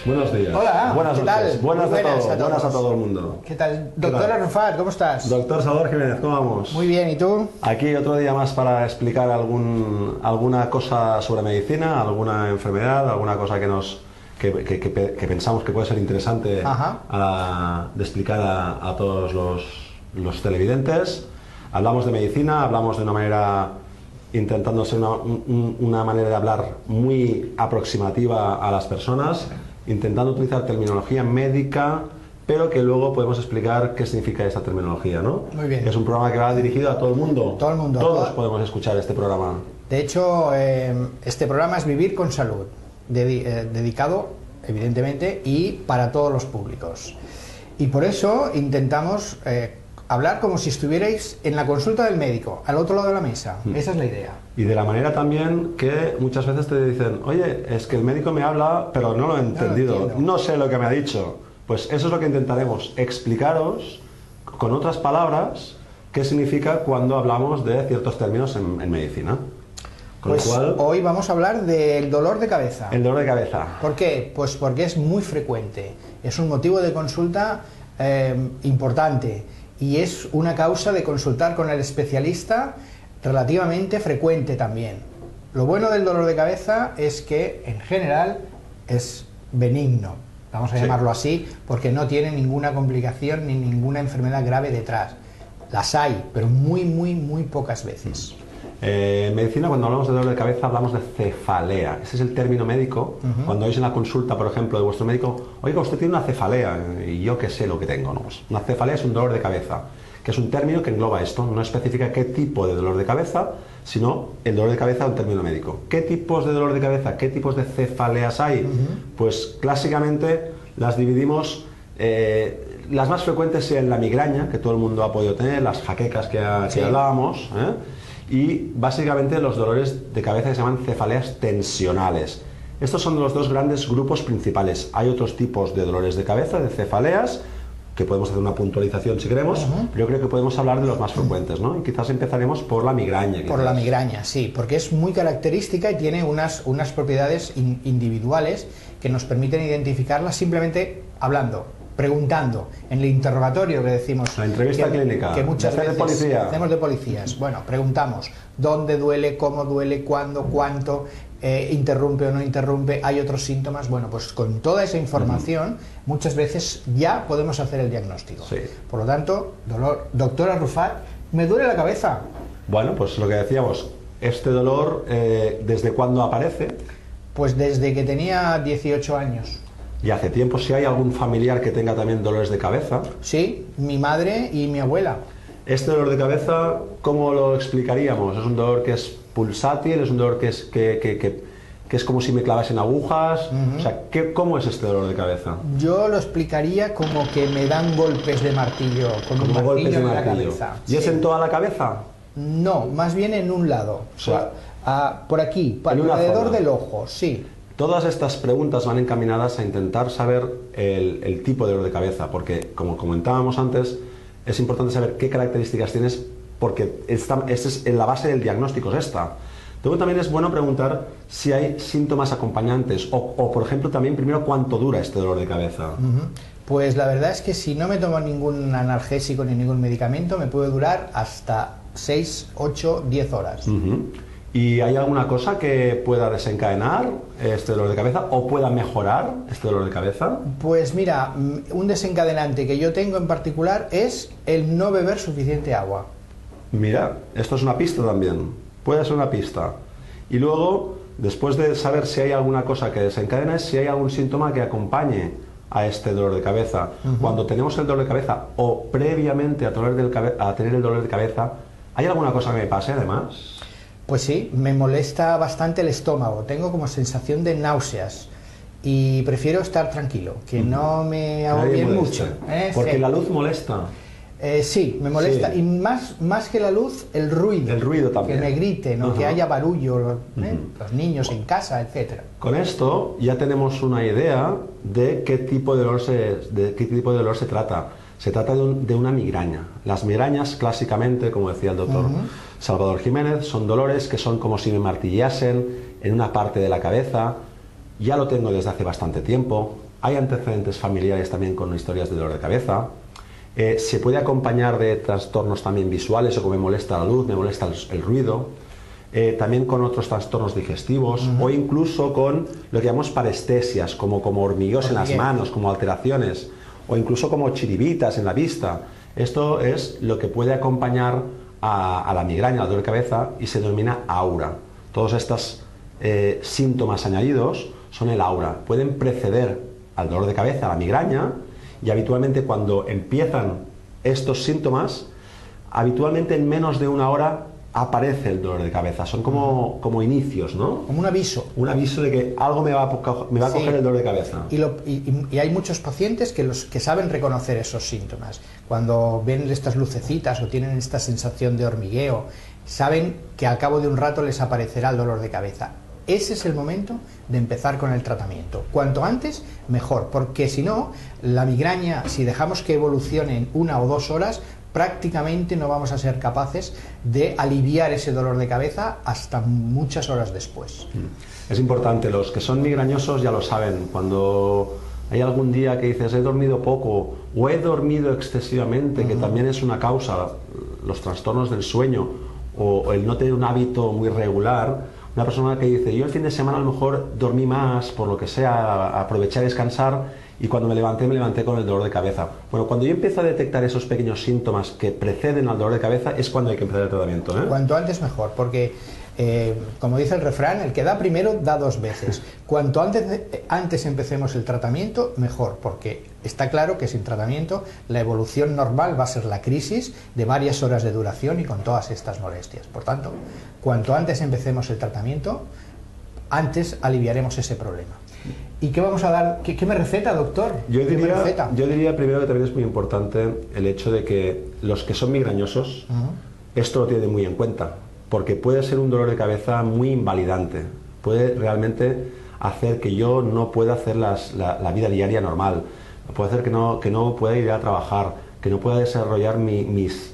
Buenos días. Hola, buenas ¿qué noches. tal? Buenas Muy a todos. buenas a Buenas a todos. todo el mundo. ¿Qué tal? Doctora Rufat, ¿cómo estás? Doctor Salvador Jiménez, ¿cómo vamos? Muy bien, ¿y tú? Aquí otro día más para explicar alguna cosa sobre medicina, alguna enfermedad, alguna cosa que pensamos que puede ser interesante de explicar a todos los televidentes. Hablamos de medicina, hablamos de una manera, intentando ser una manera de hablar muy aproximativa a las personas, intentando utilizar terminología médica, pero que luego podemos explicar qué significa esa terminología, ¿no? Muy bien. Es un programa que va dirigido a todo el mundo. Todo el mundo. Todos podemos escuchar este programa. De hecho, este programa es Vivir con Salud, dedicado, evidentemente, y para todos los públicos. Y por eso intentamos hablar como si estuvierais en la consulta del médico, al otro lado de la mesa. Esa es la idea. Y de la manera también que muchas veces te dicen, oye, es que el médico me habla, pero no lo he entendido, no sé lo que me ha dicho. Pues eso es lo que intentaremos explicaros con otras palabras qué significa cuando hablamos de ciertos términos en medicina. Con Pues lo cual, hoy vamos a hablar del dolor de cabeza. el dolor de cabeza. ¿Por qué? Pues porque es muy frecuente. Es un motivo de consulta importante y es una causa de consultar con el especialista relativamente frecuente también. Lo bueno del dolor de cabeza es que en general es benigno, vamos a llamarlo así, porque no tiene ninguna complicación ni ninguna enfermedad grave detrás. Las hay, pero muy pocas veces. En medicina, cuando hablamos de dolor de cabeza, hablamos de cefalea. Ese es el término médico. Cuando oís en la consulta, por ejemplo, de vuestro médico, oiga, usted tiene una cefalea, y yo qué sé lo que tengo, ¿no? Pues una cefalea es un dolor de cabeza, que es un término que engloba esto. No especifica qué tipo de dolor de cabeza, sino el dolor de cabeza es un término médico. ¿Qué tipos de dolor de cabeza, qué tipos de cefaleas hay? Pues clásicamente las dividimos. Las más frecuentes sean la migraña, que todo el mundo ha podido tener, las jaquecas que hablábamos, y básicamente los dolores de cabeza que se llaman cefaleas tensionales. Estos son los dos grandes grupos principales. Hay otros tipos de dolores de cabeza, de cefaleas, que podemos hacer una puntualización si queremos, pero yo creo que podemos hablar de los más frecuentes, ¿no? Y quizás empezaremos por la migraña. Por la migraña, sí, porque es muy característica y tiene unas propiedades individuales que nos permiten identificarla simplemente hablando, preguntando, en el interrogatorio que decimos, la entrevista clínica, que muchas veces de policía. Hacemos de policías. Bueno, preguntamos dónde duele, cómo duele, cuándo, cuánto, interrumpe o no interrumpe, hay otros síntomas. Bueno, pues con toda esa información muchas veces ya podemos hacer el diagnóstico. Sí. Por lo tanto, doctora Rufat, me duele la cabeza. Bueno, pues lo que decíamos, este dolor, ¿desde cuándo aparece? Pues desde que tenía 18 años. Y hace tiempo, si hay algún familiar que tenga también dolores de cabeza. Sí, mi madre y mi abuela. Este dolor de cabeza, ¿cómo lo explicaríamos? ¿Es un dolor que es pulsátil? ¿Es un dolor que es como si me clavasen agujas? O sea, ¿cómo es este dolor de cabeza? Yo lo explicaría como que me dan golpes de martillo, con un martillo en la cabeza. ¿Y es en toda la cabeza? No, más bien en un lado. O sea, por aquí, alrededor del ojo, sí. Todas estas preguntas van encaminadas a intentar saber el tipo de dolor de cabeza, porque como comentábamos antes, es importante saber qué características tienes, porque esta es la base del diagnóstico, es esta. Luego también es bueno preguntar si hay síntomas acompañantes o por ejemplo, también primero cuánto dura este dolor de cabeza. Pues la verdad es que si no me tomo ningún analgésico ni ningún medicamento, me puede durar hasta 6, 8, 10 horas. ¿Y hay alguna cosa que pueda desencadenar este dolor de cabeza o pueda mejorar este dolor de cabeza? Pues mira, un desencadenante que yo tengo en particular es el no beber suficiente agua. Mira, esto es una pista también, puede ser una pista. Y luego, después de saber si hay alguna cosa que desencadena, es si hay algún síntoma que acompañe a este dolor de cabeza. Cuando tenemos el dolor de cabeza o previamente a tener el dolor de cabeza, ¿hay alguna cosa que me pase además? Pues sí, me molesta bastante el estómago, tengo como sensación de náuseas y prefiero estar tranquilo, que no me agobien mucho. Porque la luz molesta. Sí, me molesta. Sí. Y más que la luz, el ruido. El ruido también. Que me griten, o que haya barullo, los niños en casa, etc. Con esto ya tenemos una idea de qué tipo de dolor se trata. Se trata de una migraña. Las migrañas, clásicamente, como decía el doctor Salvador Jiménez, son dolores que son como si me martillasen en una parte de la cabeza. Ya lo tengo desde hace bastante tiempo. hay antecedentes familiares también con historias de dolor de cabeza. Se puede acompañar de trastornos también visuales, o como me molesta la luz, me molesta el ruido. También con otros trastornos digestivos, o incluso con lo que llamamos parestesias, como hormigueos en las manos, como alteraciones, o incluso como chiribitas en la vista. Esto es lo que puede acompañar a la migraña, al dolor de cabeza, y se denomina aura. Todos estos síntomas añadidos son el aura. Pueden preceder al dolor de cabeza, a la migraña, y habitualmente cuando empiezan estos síntomas, habitualmente en menos de una hora aparece el dolor de cabeza. Son como inicios, ¿no? Como un aviso. Un aviso de que algo me va a coger el dolor de cabeza. Y hay muchos pacientes que saben reconocer esos síntomas. Cuando ven estas lucecitas o tienen esta sensación de hormigueo, saben que al cabo de un rato les aparecerá el dolor de cabeza. Ese es el momento de empezar con el tratamiento. Cuanto antes, mejor, porque si no, la migraña, si dejamos que evolucione en 1 o 2 horas, prácticamente no vamos a ser capaces de aliviar ese dolor de cabeza hasta muchas horas después. Es importante, los que son migrañosos ya lo saben, cuando hay algún día que dices he dormido poco o he dormido excesivamente, que también es una causa, los trastornos del sueño o el no tener un hábito muy regular. Una persona que dice, yo el fin de semana a lo mejor dormí más, por lo que sea, aproveché a descansar y cuando me levanté con el dolor de cabeza. Bueno, cuando yo empiezo a detectar esos pequeños síntomas que preceden al dolor de cabeza es cuando hay que empezar el tratamiento, ¿eh? Cuanto antes mejor, porque como dice el refrán, el que da primero da 2 veces. Cuanto antes empecemos el tratamiento, mejor, porque está claro que sin tratamiento la evolución normal va a ser la crisis de varias horas de duración y con todas estas molestias. Por tanto, cuanto antes empecemos el tratamiento, antes aliviaremos ese problema. ¿Y qué vamos a dar? ¿Qué me receta, doctor? Yo diría primero que también es muy importante el hecho de que los que son migrañosos, esto lo tienen muy en cuenta, porque puede ser un dolor de cabeza muy invalidante, puede realmente hacer que yo no pueda hacer la vida diaria normal, puede hacer que no pueda ir a trabajar, que no pueda desarrollar mis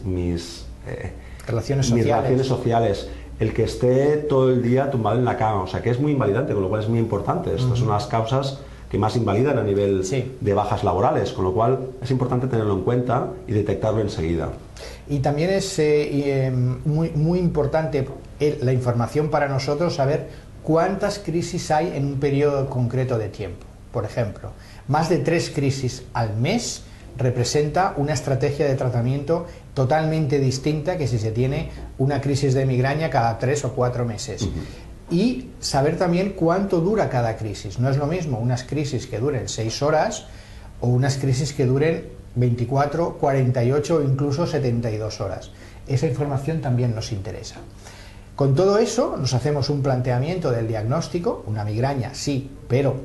relaciones sociales, el que esté todo el día tumbado en la cama, o sea que es muy invalidante, con lo cual es muy importante. Estas son las causas que más invalidan a nivel de bajas laborales, con lo cual es importante tenerlo en cuenta y detectarlo enseguida. Y también es muy importante la información para nosotros, saber cuántas crisis hay en un periodo concreto de tiempo. Por ejemplo, más de 3 crisis al mes representa una estrategia de tratamiento totalmente distinta que si se tiene una crisis de migraña cada 3 o 4 meses. Y saber también cuánto dura cada crisis. No es lo mismo unas crisis que duren 6 horas o unas crisis que duren 24, 48 o incluso 72 horas. Esa información también nos interesa. Con todo eso nos hacemos un planteamiento del diagnóstico, una migraña sí, pero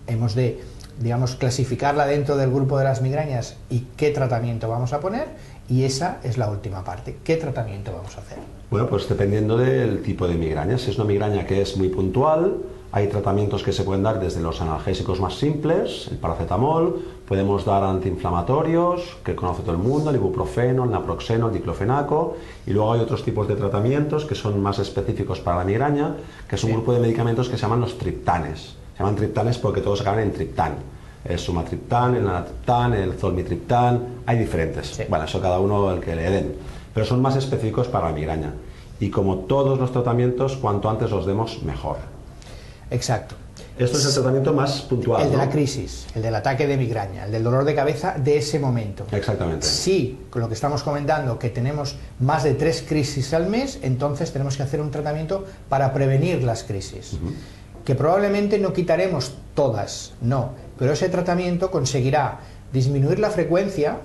hemos de, digamos, clasificarla dentro del grupo de las migrañas y qué tratamiento vamos a poner, y esa es la última parte, ¿qué tratamiento vamos a hacer? Bueno, pues dependiendo del tipo de migraña, si es una migraña que es muy puntual, hay tratamientos que se pueden dar desde los analgésicos más simples, el paracetamol, podemos dar antiinflamatorios, que conoce todo el mundo, el ibuprofeno, el naproxeno, el diclofenaco, y luego hay otros tipos de tratamientos que son más específicos para la migraña, que es un grupo de medicamentos que se llaman los triptanes. Se llaman triptanes porque todos acaban en triptán. El sumatriptán, el naratriptán, el zolmitriptán, hay diferentes. Sí. Bueno, eso cada uno el que le den. Pero son más específicos para la migraña. Y como todos los tratamientos, cuanto antes los demos, mejor. Exacto. Esto es el tratamiento más puntual, El de ¿no? la crisis, el del ataque de migraña, el del dolor de cabeza de ese momento. Exactamente. Sí, con lo que estamos comentando, que tenemos más de 3 crisis al mes, entonces tenemos que hacer un tratamiento para prevenir las crisis. Que probablemente no quitaremos todas, no, pero ese tratamiento conseguirá disminuir la frecuencia,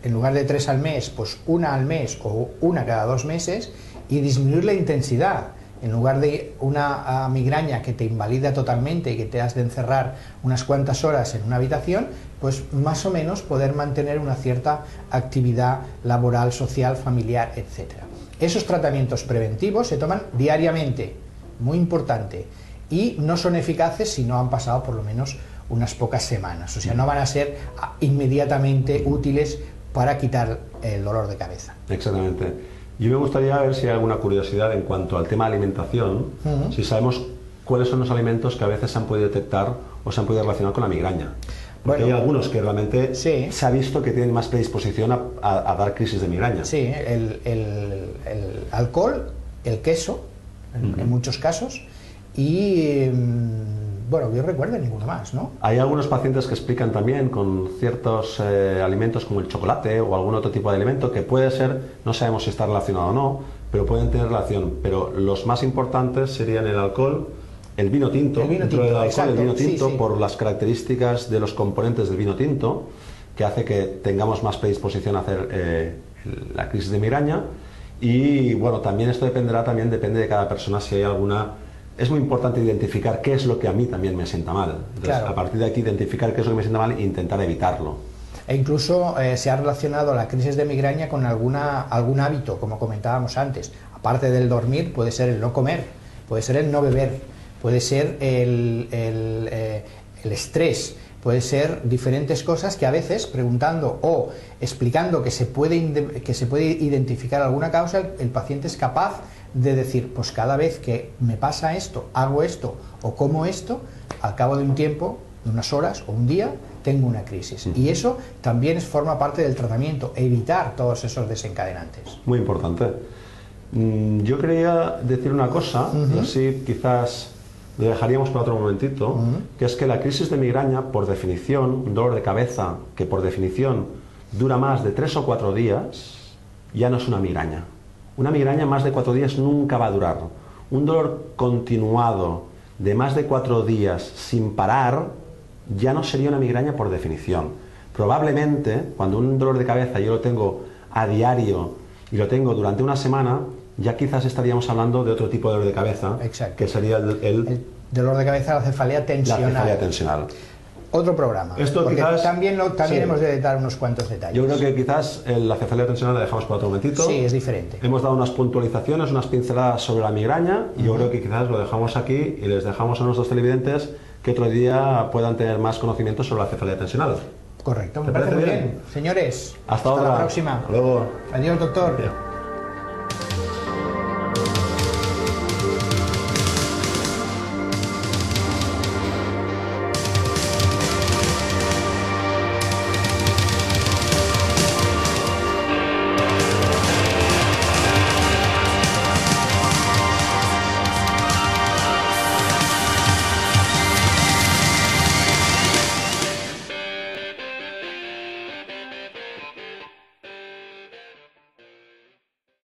en lugar de 3 al mes, pues 1 al mes o 1 cada 2 meses, y disminuir la intensidad. En lugar de una migraña que te invalida totalmente y que te has de encerrar unas cuantas horas en una habitación, pues más o menos poder mantener una cierta actividad laboral, social, familiar, etc. Esos tratamientos preventivos se toman diariamente, muy importante, y no son eficaces si no han pasado por lo menos unas pocas semanas, o sea, no van a ser inmediatamente útiles para quitar el dolor de cabeza. Exactamente. Yo me gustaría ver si hay alguna curiosidad en cuanto al tema de alimentación, si sabemos cuáles son los alimentos que a veces se han podido detectar o se han podido relacionar con la migraña. Porque Bueno, hay algunos que realmente sí. se ha visto que tienen más predisposición a dar crisis de migraña. Sí, el alcohol, el queso, en muchos casos, y bueno, yo recuerdo ninguno más, ¿no? Hay algunos pacientes que explican también con ciertos alimentos como el chocolate o algún otro tipo de alimento que puede ser, no sabemos si está relacionado o no, pero pueden tener relación. Pero los más importantes serían el alcohol, el vino tinto, dentro del alcohol, exacto, el vino tinto, sí. por las características de los componentes del vino tinto, que hace que tengamos más predisposición a hacer la crisis de migraña. Y bueno, también esto depende de cada persona si hay alguna. Es muy importante identificar qué es lo que a mí también me sienta mal. Entonces, Claro. a partir de aquí, identificar qué es lo que me sienta mal e intentar evitarlo. E incluso se ha relacionado la crisis de migraña con algún hábito, como comentábamos antes. Aparte del dormir, puede ser el no comer, puede ser el no beber, puede ser el estrés, puede ser diferentes cosas que a veces, preguntando o explicando que se puede identificar alguna causa, el paciente es capaz de decir, pues cada vez que me pasa esto, hago esto o como esto, al cabo de un tiempo, de unas horas o un día, tengo una crisis. Y eso también forma parte del tratamiento, evitar todos esos desencadenantes. Muy importante. Yo quería decir una cosa, y así quizás lo dejaríamos para otro momentito, que es que la crisis de migraña, por definición, un dolor de cabeza que por definición dura más de 3 o 4 días, ya no es una migraña. Una migraña más de 4 días nunca va a durar. Un dolor continuado de más de 4 días sin parar ya no sería una migraña por definición. Probablemente, cuando un dolor de cabeza yo lo tengo a diario y lo tengo durante una semana, ya quizás estaríamos hablando de otro tipo de dolor de cabeza, Exacto. que sería el dolor de cabeza, la cefalea tensional. la cefalea tensional. Otro programa. Esto porque quizás, también sí. hemos de dar unos cuantos detalles. Yo creo que quizás la cefalea tensional la dejamos para otro momentito. Sí, es diferente. Hemos dado unas puntualizaciones, unas pinceladas sobre la migraña y yo creo que quizás lo dejamos aquí y les dejamos a nuestros televidentes que otro día puedan tener más conocimiento sobre la cefalea tensional. Correcto, me ¿Te parece muy parece bien. Señores, Hasta otra. la próxima. Hasta luego. Adiós, doctor. Bien.